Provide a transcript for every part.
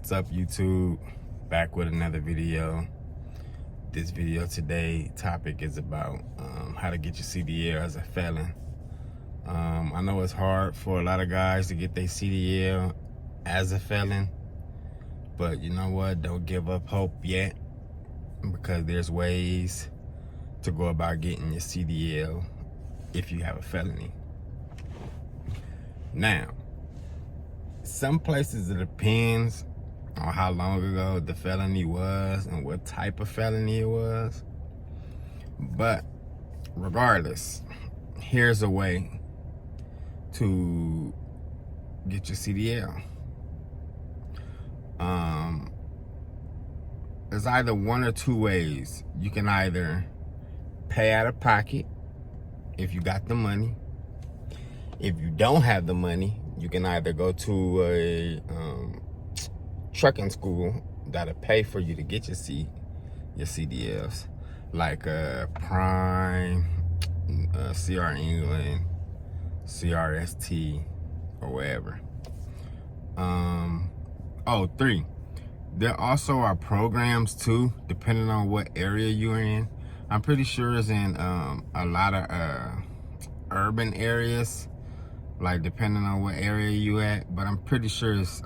What's up, YouTube? Back with another video. This video today topic is about how to get your CDL as a felon. I know it's hard for a lot of guys to get their CDL as a felon, but you know what? Don't give up hope yet, because there's ways to go about getting your CDL if you have a felony. Now, some places it depends on how long ago the felony was and what type of felony it was. But regardless, here's a way to get your CDL. There's either one or two ways. You can either pay out of pocket if you got the money. If you don't have the money, you can either go to a trucking school that'll pay for you to get your CDLs, like Prime, CR England, CRST, or wherever. Three. There also are programs too, depending on what area you're in. I'm pretty sure it's in a lot of urban areas, like depending on what area you at, but I'm pretty sure it's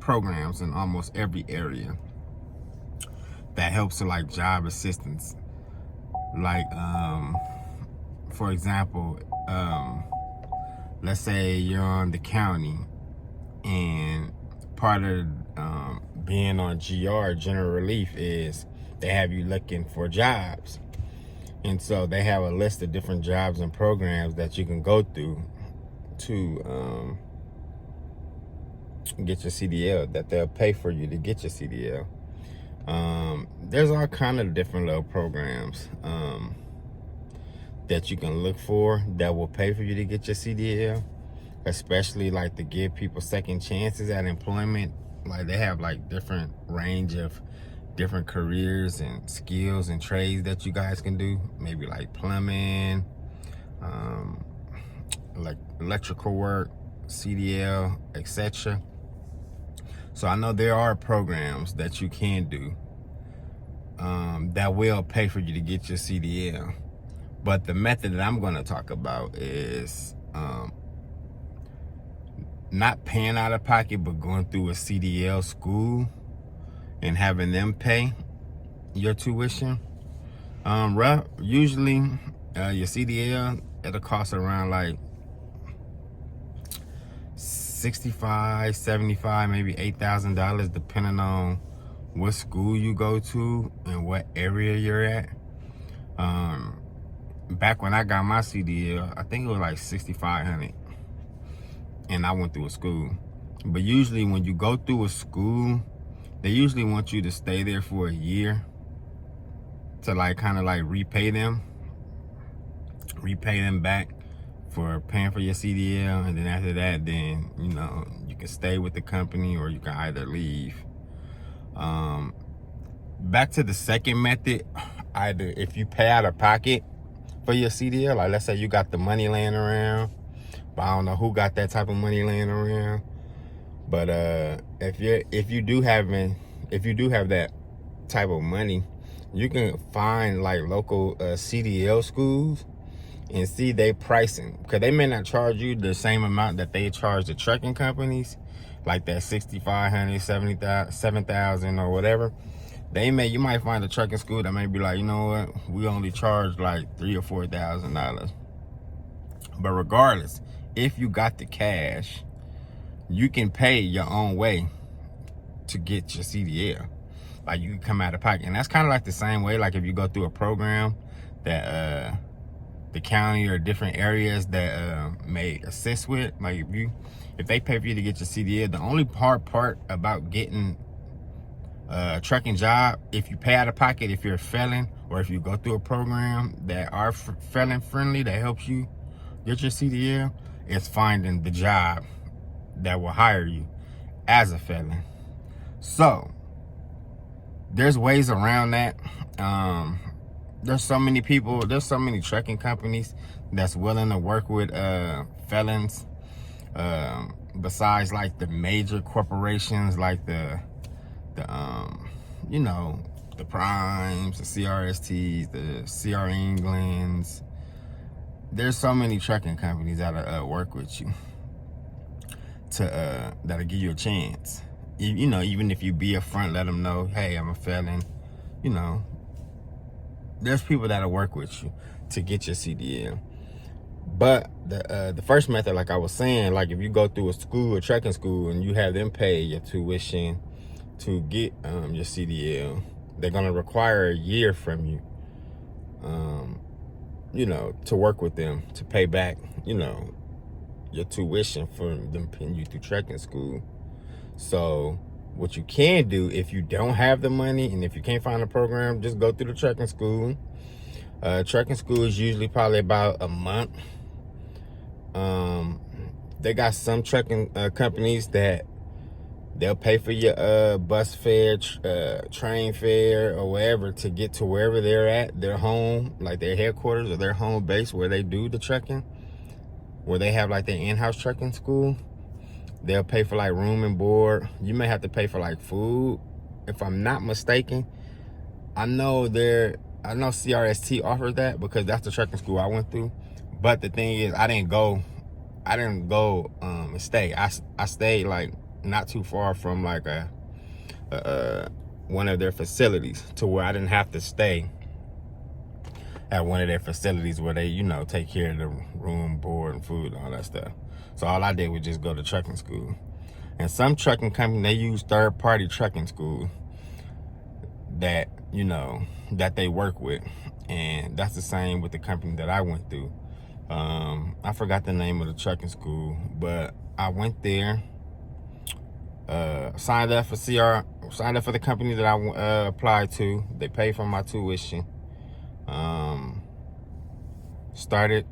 programs in almost every area that helps to like job assistance. Like for example, let's say you're on the county, and part of being on GR, general relief, is they have you looking for jobs. And so they have a list of different jobs and programs that you can go through to get your CDL, that they'll pay for you to get your CDL. There's all kind of different little programs that you can look for that will pay for you to get your CDL, especially like to give people second chances at employment. Like they have like different range of different careers and skills and trades that you guys can do, maybe like plumbing, like electrical work, CDL, etc. So I know there are programs that you can do that will pay for you to get your CDL. But the method that I'm going to talk about is not paying out of pocket, but going through a CDL school and having them pay your tuition. Usually your CDL, it'll cost around like $65, $75, maybe $8,000, depending on what school you go to and what area you're at. Back when I got my CDL, I think it was like $6,500, and I went through a school. But usually when you go through a school, they usually want you to stay there for a year to like kind of like repay them back for paying for your CDL. And then after that, then you know, you can stay with the company or you can either leave. Back to the second method, either if you pay out of pocket for your CDL, like let's say you got the money laying around, but I don't know who got that type of money laying around. But if you do have that type of money, you can find like local CDL schools and see they pricing, because they may not charge you the same amount that they charge the trucking companies, like that $6,500, $7,000 or whatever. You might find a trucking school that may be like, you know what, we only charge like $3,000 or $4,000. But regardless, if you got the cash, you can pay your own way to get your CDL. Like you can come out of pocket. And that's kind of like the same way, like if you go through a program that the county or different areas that may assist with. Like if they pay for you to get your CDL, the only hard part about getting a trucking job, if you pay out of pocket, if you're a felon, or if you go through a program that are felon friendly that helps you get your CDL, is finding the job that will hire you as a felon. So there's ways around that. There's so many trucking companies that's willing to work with felons Besides like the major corporations, like the you know, the Primes, the CRSTs, the CR Englands. There's so many trucking companies that'll work with you to that'll give you a chance. You know, even if you be up front, let them know, hey, I'm a felon. You know, there's people that'll work with you to get your CDL. But the first method, like I was saying, like if you go through a school, a trucking school, and you have them pay your tuition to get your CDL, they're gonna require a year from you, you know, to work with them to pay back, you know, your tuition for them paying you through trucking school. So what you can do if you don't have the money and if you can't find a program, just go through the trucking school. Trucking school is usually probably about a month. They got some trucking companies that they'll pay for your bus fare, train fare, or whatever to get to wherever they're at, their home, like their headquarters or their home base where they do the trucking, where they have like their in-house trucking school. They'll pay for like room and board. You may have to pay for like food, if I'm not mistaken. I know CRST offers that because that's the trucking school I went through. But the thing is, I didn't go and stay. I stayed like not too far from like one of their facilities to where I didn't have to stay at one of their facilities where they, you know, take care of the room, board, and food and all that stuff. So all I did was just go to trucking school. And some trucking companies, they use third-party trucking school that, you know, that they work with. And that's the same with the company that I went through. I forgot the name of the trucking school, but I went there, signed up for the company that I applied to. They paid for my tuition. Started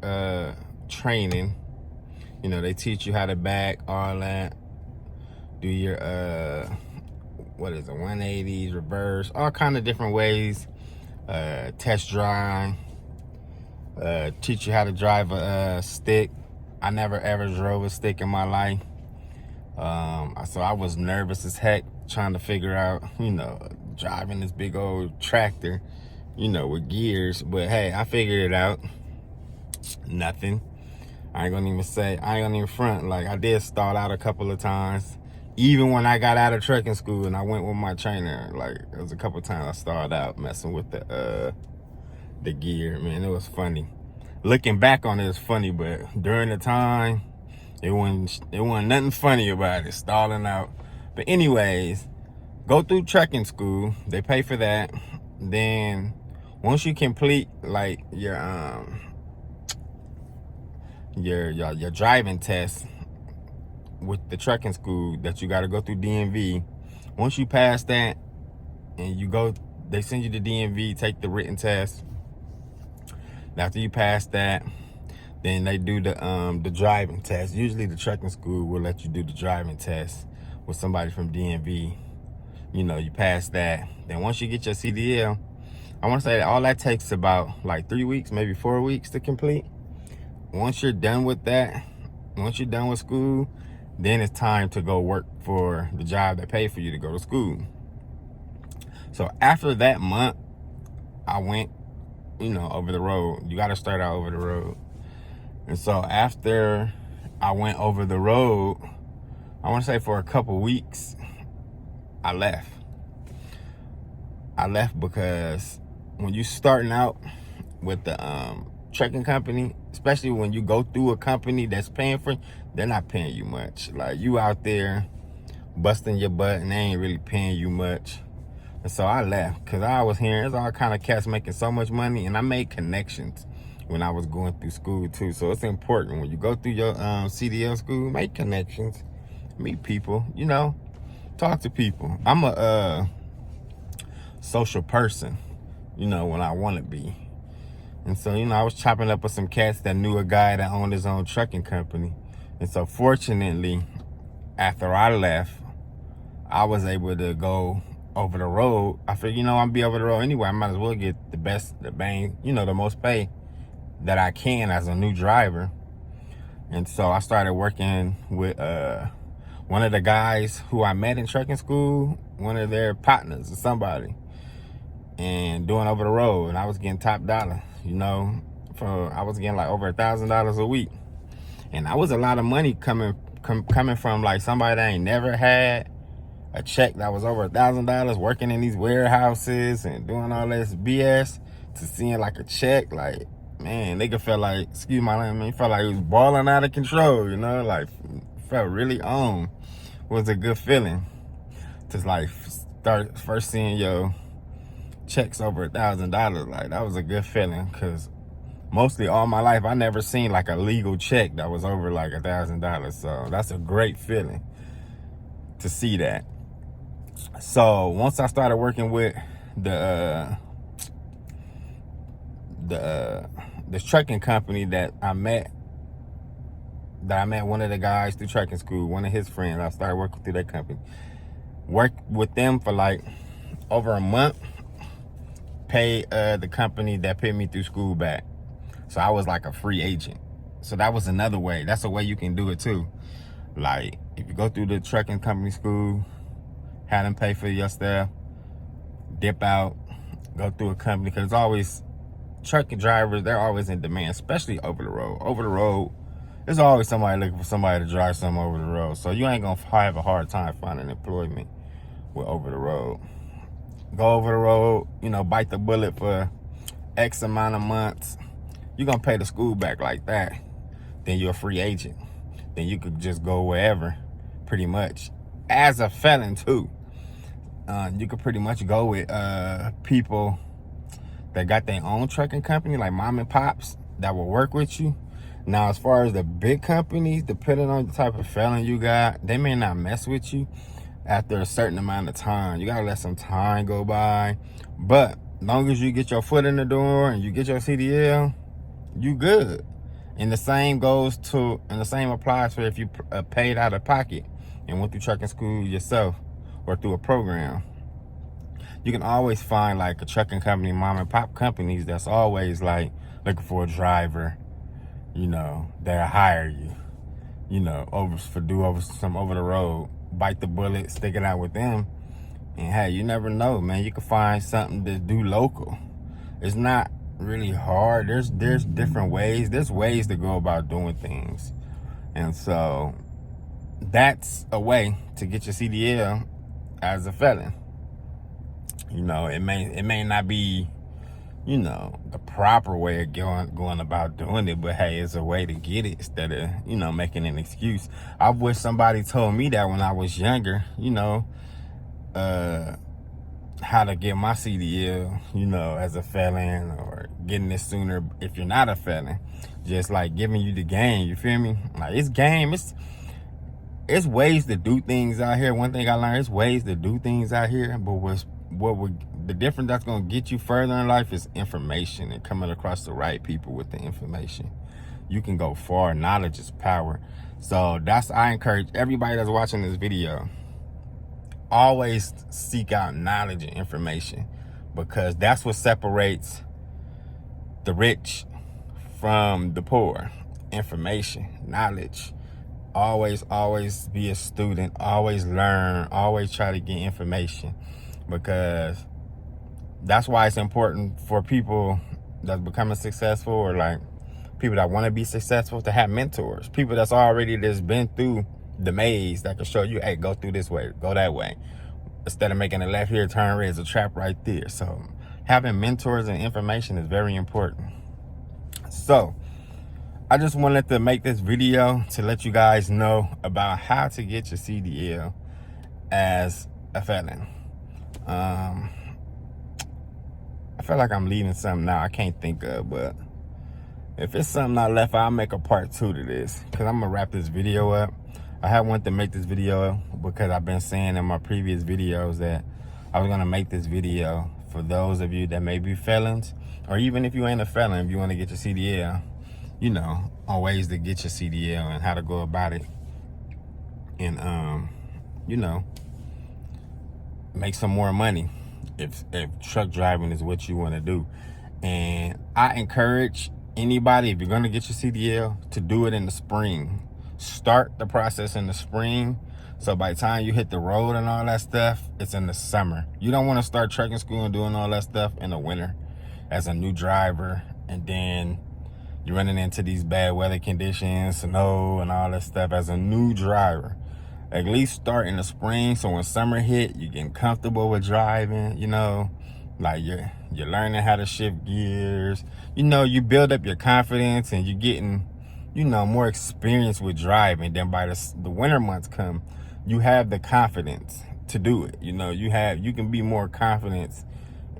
training. You know, they teach you how to back, all that. Do your 180s, reverse, all kind of different ways. Test drive. Teach you how to drive a stick. I never ever drove a stick in my life. So I was nervous as heck trying to figure out, you know, driving this big old tractor, you know, with gears. But hey, I figured it out. Nothing. I ain't gonna even front. Like, I did stall out a couple of times. Even when I got out of trucking school and I went with my trainer, like, there was a couple of times I stalled out messing with the gear. Man, it was funny. Looking back on it, it's funny, but during the time, it wasn't nothing funny about it, stalling out. But anyways, go through trucking school. They pay for that. Then once you complete like your driving test with the trucking school that you got to go through DMV. Once you pass that and you go, they send you to DMV, take the written test. After you pass that, then they do the driving test. Usually the trucking school will let you do the driving test with somebody from DMV. You know, you pass that. Then once you get your CDL, I want to say that all that takes about like 3 weeks, maybe 4 weeks to complete. Once you're done with that, once you're done with school, then it's time to go work for the job that paid for you to go to school. So after that month, I went, you know, over the road. You got to start out over the road. And so after I went over the road, I want to say for a couple weeks, I left. I left because when you starting out with the trucking company, especially when you go through a company that's paying for you, they're not paying you much. Like, you out there busting your butt and they ain't really paying you much. And so I left because I was hearing there's all kind of cats making so much money, and I made connections when I was going through school too. So it's important when you go through your CDL school, make connections, meet people, you know, talk to people. I'm a social person, you know, when I want to be. And so, you know, I was chopping up with some cats that knew a guy that owned his own trucking company. And so fortunately, after I left, I was able to go over the road. I figured, you know, I'm be over the road anyway. I might as well get the bang, you know, the most pay that I can as a new driver. And so I started working with one of the guys who I met in trucking school, one of their partners or somebody, and doing over the road. And I was getting top dollar, you know, I was getting like over $1,000 a week. And that was a lot of money coming from like somebody that ain't never had a check that was over $1,000, working in these warehouses and doing all this BS, to seeing like a check. Like, man, they could feel like, excuse my language, felt like it was balling out of control, you know, like felt really on. It was a good feeling to like start first seeing your checks over $1,000. Like, that was a good feeling, because mostly all my life I never seen like a legal check that was over like $1,000. So that's a great feeling to see that. So once I started working with this trucking company that I met one of the guys through trucking school, one of his friends, I started working through that company. Worked with them for like over a month, pay the company that paid me through school back. So I was like a free agent. So that was another way. That's a way you can do it too. Like, if you go through the trucking company school, have them pay for your stuff, dip out, go through a company, because always trucking drivers, they're always in demand, especially over the road. Over the road, there's always somebody looking for somebody to drive something over the road. So you ain't gonna have a hard time finding employment with over the road. Go over the road, you know, bite the bullet for X amount of months. You're gonna pay the school back like that. Then you're a free agent. Then you could just go wherever, pretty much. As a felon too. You could pretty much go with people that got their own trucking company, like mom and pops, that will work with you. Now, as far as the big companies, depending on the type of felon you got, they may not mess with you after a certain amount of time. You gotta let some time go by. But as long as you get your foot in the door and you get your CDL, you good. And the same applies for if you paid out of pocket and went through trucking school yourself or through a program. You can always find like a trucking company, mom and pop companies, that's always like looking for a driver, you know, they'll hire you, you know, over the road, bite the bullet, stick it out with them. And hey, you never know, man. You can find something to do local. It's not really hard. There's different ways. There's ways to go about doing things. And so that's a way to get your CDL as a felon. You know, it may not be, you know, the proper way of going about doing it, but hey, it's a way to get it instead of, you know, making an excuse. I wish somebody told me that when I was younger, you know, how to get my CDL, you know, as a felon, or getting it sooner if you're not a felon. Just like giving you the game, you feel me? Like, it's game. It's ways to do things out here. One thing I learned, it's ways to do things out here, but the difference that's gonna get you further in life is information and coming across the right people with the information. You can go far. Knowledge is power. So I encourage everybody that's watching this video, always seek out knowledge and information, because that's what separates the rich from the poor. Information, knowledge. Always be a student. Always learn. Always try to get information, because that's why it's important for people that's becoming successful, or like people that want to be successful, to have mentors. People that's already just been through the maze, that can show you, hey, go through this way, go that way. Instead of making a left here, turn right, there's a trap right there. So having mentors and information is very important. So I just wanted to make this video to let you guys know about how to get your CDL as a felon. I feel like I'm leaving something now I can't think of, but if it's something I left, I'll make a part 2 to this, because I'm gonna wrap this video up. I had wanted to make this video because I've been saying in my previous videos that I was gonna make this video for those of you that may be felons, or even if you ain't a felon, if you want to get your CDL, you know, on ways to get your CDL and how to go about it, and you know, make some more money if truck driving is what you want to do. And I encourage anybody, if you're gonna get your CDL, to do it in the spring. Start the process in the spring, so by the time you hit the road and all that stuff, it's in the summer. You don't want to start trucking school and doing all that stuff in the winter as a new driver, and then you're running into these bad weather conditions, snow and all that stuff as a new driver. At least start in the spring, so when summer hit, you're getting comfortable with driving, you know, like you're learning how to shift gears. You know, you build up your confidence and you're getting, you know, more experience with driving. Then by the winter months come, you have the confidence to do it. You know, you can be more confident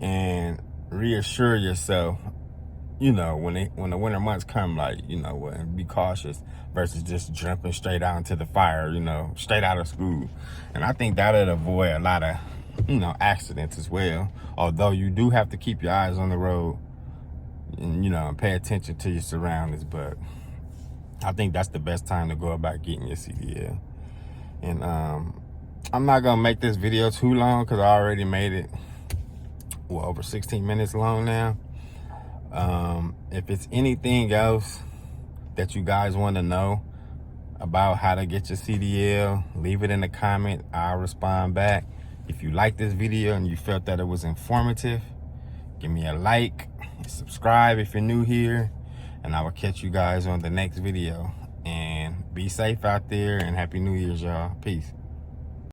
and reassure yourself, you know, when the winter months come, like, you know, be cautious versus just jumping straight out into the fire, you know, straight out of school. And I think that'll avoid a lot of, you know, accidents as well. Although you do have to keep your eyes on the road and, you know, and pay attention to your surroundings. But I think that's the best time to go about getting your CDL. And I'm not gonna make this video too long because I already made it, well, over 16 minutes long now. If it's anything else that you guys want to know about how to get your CDL, leave it in the comment. I'll respond back. If you like this video and you felt that it was informative, give me a like and subscribe if you're new here, and I will catch you guys on the next video. And be safe out there, and Happy New Year's, y'all. Peace.